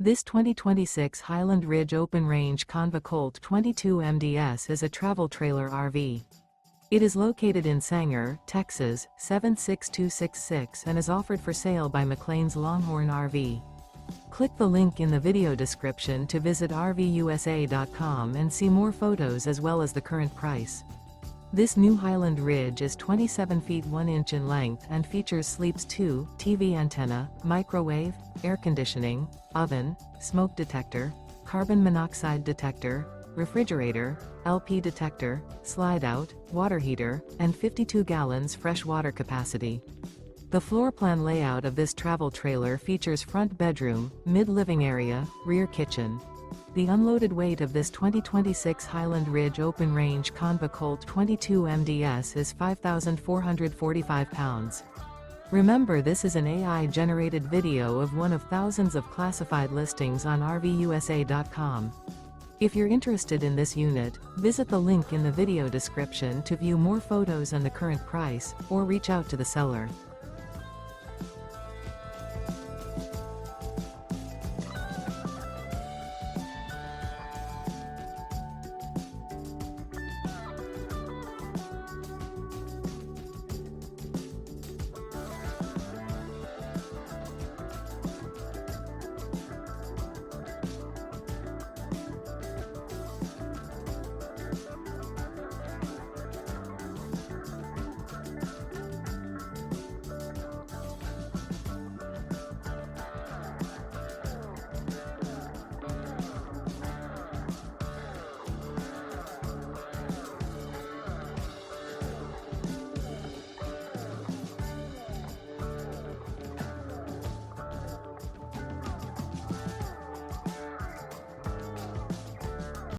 This 2026 Highland Ridge Open Range CONV COLT 22 MDS is a travel trailer RV. It is located in Sanger, Texas, 76266 and is offered for sale by McClain's Longhorn RV. Click the link in the video description to visit RVUSA.com and see more photos as well as the current price. This new Highland Ridge is 27 feet 1 inch in length and features Sleeps 2, TV antenna, microwave, air conditioning, oven, smoke detector, carbon monoxide detector, refrigerator, LP detector, slide-out, water heater, and 52 gallons fresh water capacity. The floor plan layout of this travel trailer features front bedroom, mid-living area, rear kitchen. The unloaded weight of this 2026 Highland Ridge Open Range CONV COLT 22 MDS is 5,445 pounds. Remember, this is an AI-generated video of one of thousands of classified listings on RVUSA.com. If you're interested in this unit, visit the link in the video description to view more photos and the current price, or reach out to the seller.